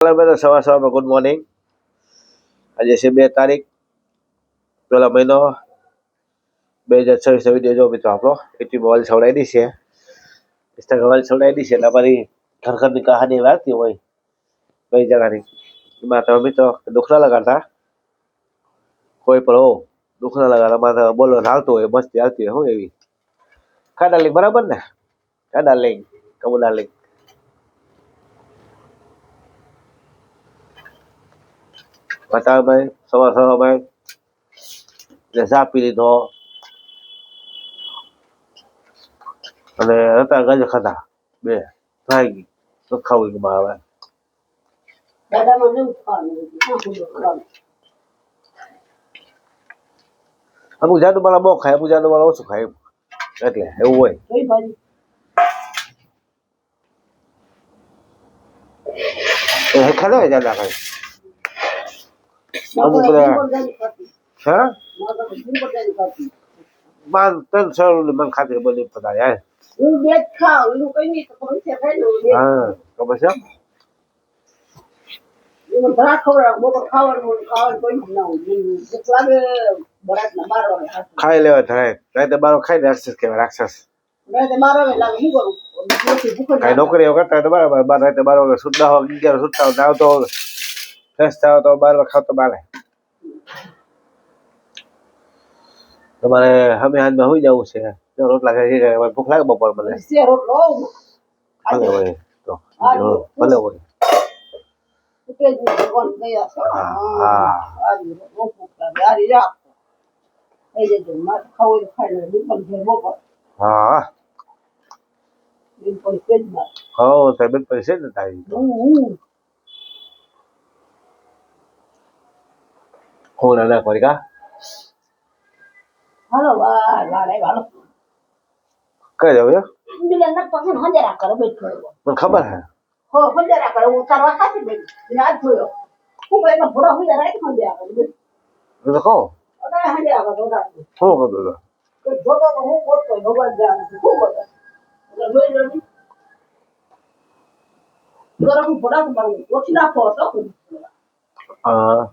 Halo મિત્રો, સવાર good morning. આજે છે 2 તારીખ, પહેલો મહિનો 2026 વિડીયો જો મિત્રો આપણો યુટ્યુબ મોબાઈલ છોડાઈ દી છે, ઇન્સ્ટાગ્રામ મોબાઈલ છોડાઈ દી છે એટલે અમારી ઘરની કહાની વાર્તી હોય કઈ જગાની એમાં તમે મિત્રો દુઃખ ના લગાડતા કોઈ પણ હો, દુઃખ ના લગાડતા મારે બોલો હાલતું હોય, મસ્તી હાલતી હોય, શું એવી કા ડાર્લિંગ, બરાબર ને? કા ડાર્લિંગ, કબુ ડાર્લિંગ. બતાવે સવારમાં ચા પી લીધો અને હતા ગજ ખાધા બે ખાઈ ગઈ તો ખાવું કે આવે અમુક જાડુ મારા બહુ ખાય, અમુક જાડુ મારા ઓછું ખાય એટલે એવું હોય. ખાધા હોય જાડા ખાય અમુક બધા હા માન તન સર મન ખાતી બની પતા યાર હું બે ખાવ એનું કઈ નહીં તો પૈસા ખાઈ લો હા ખબર છે એનું ધરા ખવડા બપોર ખાવાનું કોઈ ના હોય લાગે બરાત ના 12 વાગે ખાઈ લેવા થાય રાતે 12 ખાઈ રાક્ષસ કહેવાય રાક્ષસ રાતે 12 વાગે લાગે શું કરું કઈ નોકરીઓ કરતા તો બરાબર રાતે 12 વાગે સુતા હોય 11 સુતા હોય આવતો ફ્રેશ થાવ તો 12 વાગે ખાવ તો બાલે તમારે હમે હાથમાં હોઈ જવું છે તો રોટલા ખાઈ જાય ભૂખ લાગે બપોર મને રોટલો ભલે હોય તો ભલે હોય હા હો સાહેબ પૈસે જ થાય હું ના કરી કા હાલો હાલો કઈ જાવ બિલાન ન પસંદ હંજારા કરે બેઠો મને ખબર હે હો હંજારા કરે હું તારવા ખાતી બેઠ યાદ જોયો હું કઈ ના ભોળા હંજારા એક હંજારા કરે બેઠ તો કહો અરે હંજારા કરે તો શું કરતો કે જોતો તો હું બોલતો ભગવાન જાણે શું બોલતો એટલે જોઈ જોઈ ગરમ ભોળા મારું ઓછી નાખો હતો હા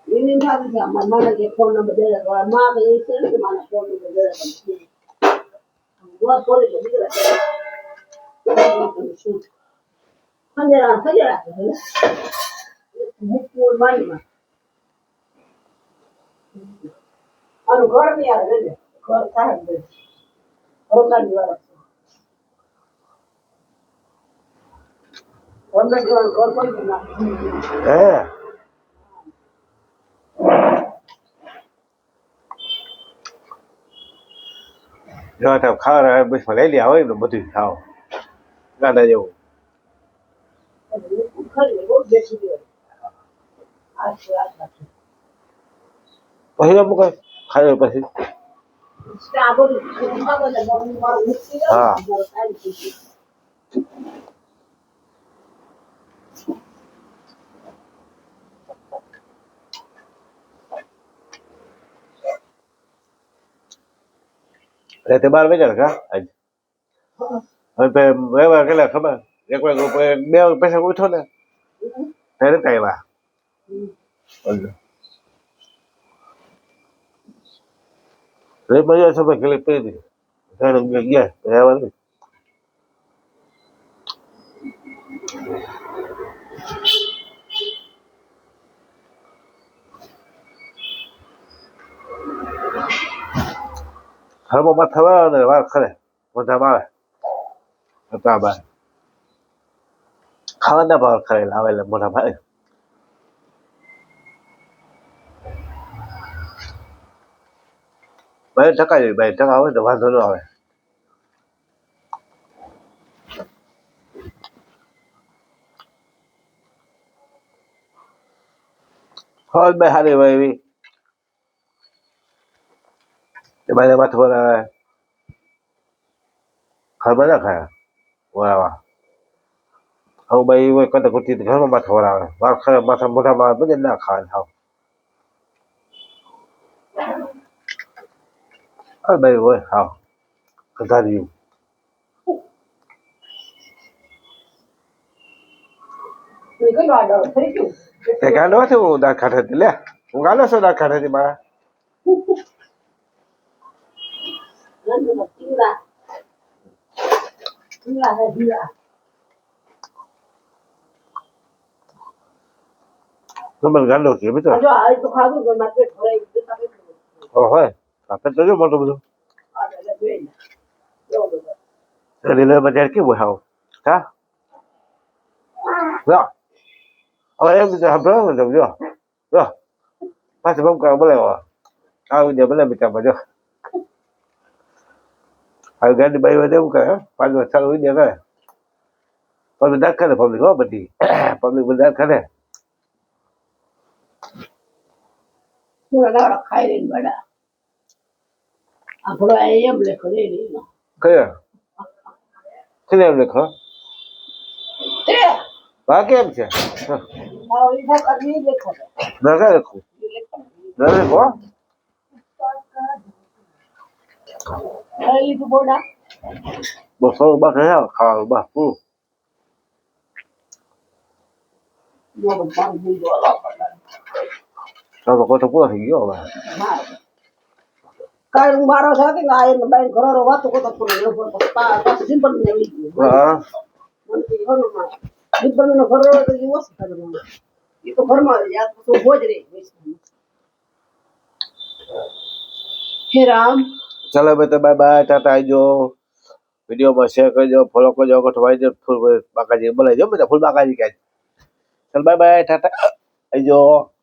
ini harus zaman mana ke phone number deh kalau mah ke ini ke mana phone number deh gua boleh jadi lah kan jalan mukul mana anu घर में यार दे घर का है दे और का दीवार और ना घर कोई ना જો તો ખાવા બસ લઈ લે હોય ને બધું ખાવ ગાડા જેવું પછી અમુક ખાય પછી હા રાતે 12 વાગ્યા કા આજ હવે વ્યવહાર કેટલા ખબર એક વાગે 2 વાગે પૈસા ઉઠો ને ત્યારે આવ્યા રે મજા સભા કે પેરી ઘરે ગયા રહેવા નહીં હરમાં થવા ને વાર ખરે મોઢામાં આવે હતા બાર ખાવાના ભાવ ખરેલા આવે એટલે મોઢામાં આવે ભાઈ ટકા જોઈએ ભાઈ ટકા આવે તો વાંધો ન આવે ફળ બે સારી હોય એવી ભાઈ માથે પર ખબર ના ખાયા વરાવા હવે ભાઈ હોય કદાચ કુર્તી ઘરમાં માથે વરાવે વાર ખરે માથા મોઢામાં આવે બધે ના ખાવા થાવ હા ભાઈ હોય હાવ કધાર્યું કઈ ગાડો થઈ ગયું તે ગાડો છે હું દાળ ખાઠે લે હું ગાડો છું દાળ ખાઠે મારા તમારે ગાડો છે બેટા જો આ તો ખાધું તો મારે પેટ ભરાઈ ઓહો આપણે તો જો મોટું બધું આ રેલવે બજાર કેવું હાવ હા જા હવે એમ તો સાંભળો ને જો જો પાછું બમ કરવા બોલાવો આવું દે બોલે બેટા જો હવે ગાડી બાઈ વધે એવું કરે પાંચ વર્ષ ચાલુ દે કરે પબ્લિક દાખ કરે પબ્લિક હો બધી પબ્લિક બધા કરે ખાઈ લઈને બડા આપણો એમ લેખો લઈ લઈ કયા છે એમ લખો બા કેમ છે ના લખું ના લખો બસો બા કયા ખાવાનું બા લોકો તો પૂરો થઈ ગયો હવે કાઈ મારો સાથે ને આ એને બાઈ ઘરો વાતો કરતો પૂરો પાછું સિમ્પલ ને આવી ગયું હા સિમ્પલ નો ઘરો તો યુસ કરે એ તો ઘરમાં યાદ તો ભોજ રે હે રામ ચાલો બેટા બાય બાય ટાટા આવજો વિડીયોમાં શેર કરજો ફોલો કરજો ગોઠવાઈ ફૂલ બાકાજી બોલાઈ જો બેટા ફૂલ બાકાજી કહે ચાલ બાય બાય ટાટા આવજો